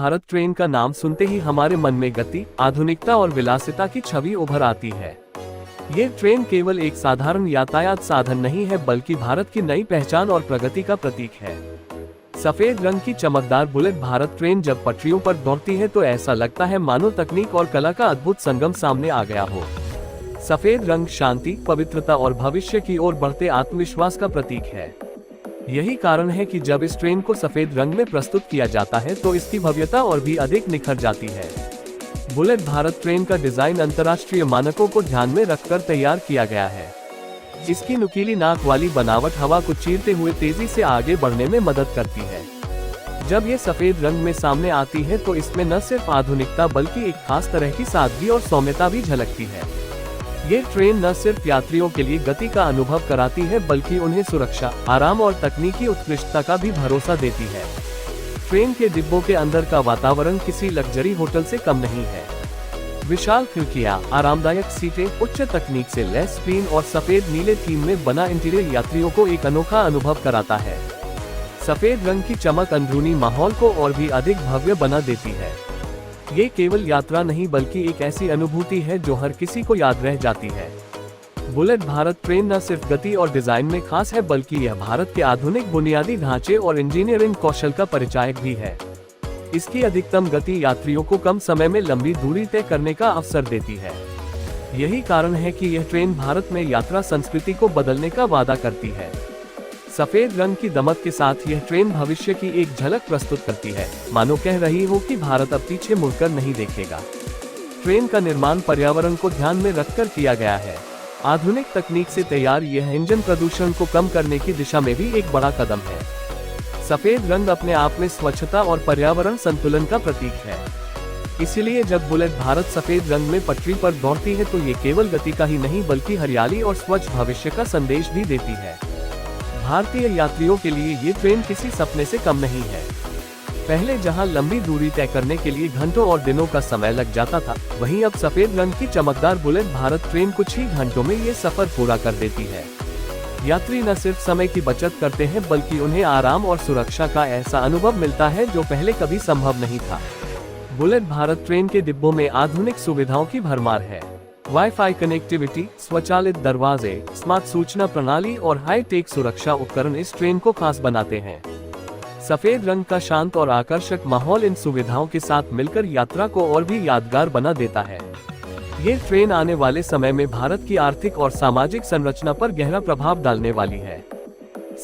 Bharat train का नाम सुनते ही हमारे मन में गति, आधुनिकता और विलासिता की छवि उभर आती है। ये ट्रेन केवल एक साधारण यातायात साधन नहीं है, बल्कि भारत की नई पहचान और प्रगति का प्रतीक है। सफेद रंग की चमकदार बुलेट भारत ट्रेन जब पटरियों पर दौड़ती है तो ऐसा लगता है मानो तकनीक और कला का अद्भुत संगम सामने आ गया हो। सफेद रंग शांति, पवित्रता और भविष्य की ओर बढ़ते आत्मविश्वास का प्रतीक है। यही कारण है कि जब इस ट्रेन को सफेद रंग में प्रस्तुत किया जाता है तो इसकी भव्यता और भी अधिक निखर जाती है। बुलेट भारत ट्रेन का डिजाइन अंतर्राष्ट्रीय मानकों को ध्यान में रखकर तैयार किया गया है। इसकी नुकीली नाक वाली बनावट हवा को चीरते हुए तेजी से आगे बढ़ने में मदद करती है। जब ये सफेद रंग में सामने आती है तो इसमें न सिर्फ आधुनिकता बल्कि एक खास तरह की सादगी और सौम्यता भी झलकती है। ये ट्रेन न सिर्फ यात्रियों के लिए गति का अनुभव कराती है बल्कि उन्हें सुरक्षा, आराम और तकनीकी उत्कृष्टता का भी भरोसा देती है। ट्रेन के डिब्बों के अंदर का वातावरण किसी लग्जरी होटल से कम नहीं है। विशाल खिड़कियां, आरामदायक सीटें, उच्च तकनीक से लैस स्क्रीन और सफेद नीले थीम में बना इंटीरियर यात्रियों को एक अनोखा अनुभव कराता है। सफेद रंग की चमक अंदरूनी माहौल को और भी अधिक भव्य बना देती है। ये केवल यात्रा नहीं बल्कि एक ऐसी अनुभूति है जो हर किसी को याद रह जाती है। बुलेट भारत ट्रेन न सिर्फ गति और डिजाइन में खास है बल्कि यह भारत के आधुनिक बुनियादी ढांचे और इंजीनियरिंग कौशल का परिचायक भी है। इसकी अधिकतम गति यात्रियों को कम समय में लंबी दूरी तय करने का अवसर देती है। यही कारण है कि यह ट्रेन भारत में यात्रा संस्कृति को बदलने का वादा करती है। सफेद रंग की दमक के साथ यह ट्रेन भविष्य की एक झलक प्रस्तुत करती है, मानो कह रही हो कि भारत अब पीछे मुड़कर नहीं देखेगा। ट्रेन का निर्माण पर्यावरण को ध्यान में रखकर किया गया है। आधुनिक तकनीक से तैयार यह इंजन प्रदूषण को कम करने की दिशा में भी एक बड़ा कदम है। सफेद रंग अपने आप में स्वच्छता और पर्यावरण संतुलन का प्रतीक है। इसलिए जब बुलेट भारत सफेद रंग में पटरी पर दौड़ती है तो ये केवल गति का ही नहीं बल्कि हरियाली और स्वच्छ भविष्य का संदेश भी देती है। भारतीय यात्रियों के लिए ये ट्रेन किसी सपने से कम नहीं है। पहले जहां लंबी दूरी तय करने के लिए घंटों और दिनों का समय लग जाता था, वहीं अब सफेद रंग की चमकदार बुलेट भारत ट्रेन कुछ ही घंटों में ये सफर पूरा कर देती है। यात्री न सिर्फ समय की बचत करते हैं बल्कि उन्हें आराम और सुरक्षा का ऐसा अनुभव मिलता है जो पहले कभी संभव नहीं था। बुलेट भारत ट्रेन के डिब्बों में आधुनिक सुविधाओं की भरमार है। वाईफाई कनेक्टिविटी, स्वचालित दरवाजे, स्मार्ट सूचना प्रणाली और हाई-टेक सुरक्षा उपकरण इस ट्रेन को खास बनाते हैं। सफेद रंग का शांत और आकर्षक माहौल इन सुविधाओं के साथ मिलकर यात्रा को और भी यादगार बना देता है। ये ट्रेन आने वाले समय में भारत की आर्थिक और सामाजिक संरचना पर गहरा प्रभाव डालने वाली है।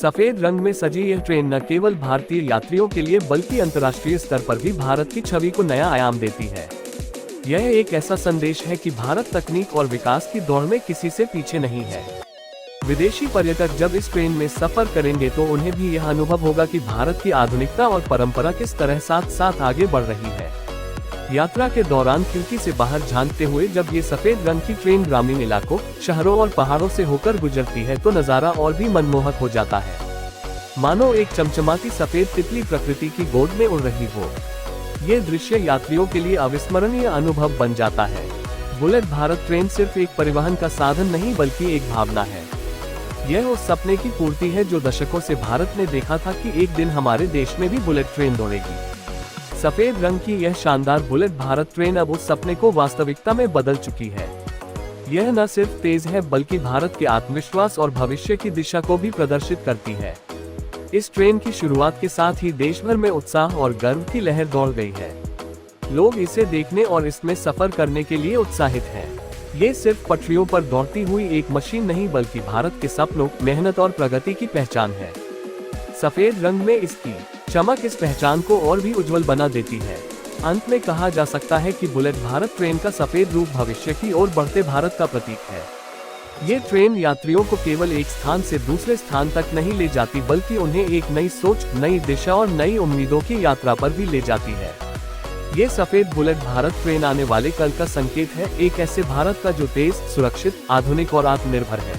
सफेद रंग में सजी यह ट्रेन न केवल भारतीय यात्रियों के लिए बल्कि अंतर्राष्ट्रीय स्तर पर भी भारत की छवि को नया आयाम देती है। यह एक ऐसा संदेश है कि भारत तकनीक और विकास की दौड़ में किसी से पीछे नहीं है। विदेशी पर्यटक जब इस ट्रेन में सफर करेंगे तो उन्हें भी यह अनुभव होगा कि भारत की आधुनिकता और परंपरा किस तरह साथ साथ आगे बढ़ रही है। यात्रा के दौरान खिड़की से बाहर झांकते हुए जब ये सफेद रंग की ट्रेन ग्रामीण इलाकों, शहरों और पहाड़ों से होकर गुजरती है तो नजारा और भी मनमोहक हो जाता है। मानो एक चमचमाती सफेद तितली प्रकृति की गोद में उड़ रही हो। ये दृश्य यात्रियों के लिए अविस्मरणीय अनुभव बन जाता है। बुलेट भारत ट्रेन सिर्फ एक परिवहन का साधन नहीं बल्कि एक भावना है। यह उस सपने की पूर्ति है जो दशकों से भारत ने देखा था कि एक दिन हमारे देश में भी बुलेट ट्रेन दौड़ेगी। सफेद रंग की यह शानदार बुलेट भारत ट्रेन अब उस सपने को वास्तविकता में बदल चुकी है। यह न सिर्फ तेज है बल्कि भारत के आत्मविश्वास और भविष्य की दिशा को भी प्रदर्शित करती है। इस ट्रेन की शुरुआत के साथ ही देश भर में उत्साह और गर्व की लहर दौड़ गई है। लोग इसे देखने और इसमें सफर करने के लिए उत्साहित हैं। ये सिर्फ पटरियों पर दौड़ती हुई एक मशीन नहीं बल्कि भारत के सपनों, मेहनत और प्रगति की पहचान है। सफेद रंग में इसकी चमक इस पहचान को और भी उज्जवल बना देती है। अंत में कहा जा सकता है कि बुलेट भारत ट्रेन का सफेद रूप भविष्य की ओर बढ़ते भारत का प्रतीक है। ये ट्रेन यात्रियों को केवल एक स्थान से दूसरे स्थान तक नहीं ले जाती बल्कि उन्हें एक नई सोच, नई दिशा और नई उम्मीदों की यात्रा पर भी ले जाती है। ये सफेद बुलेट भारत ट्रेन आने वाले कल का संकेत है, एक ऐसे भारत का जो तेज, सुरक्षित, आधुनिक और आत्मनिर्भर है।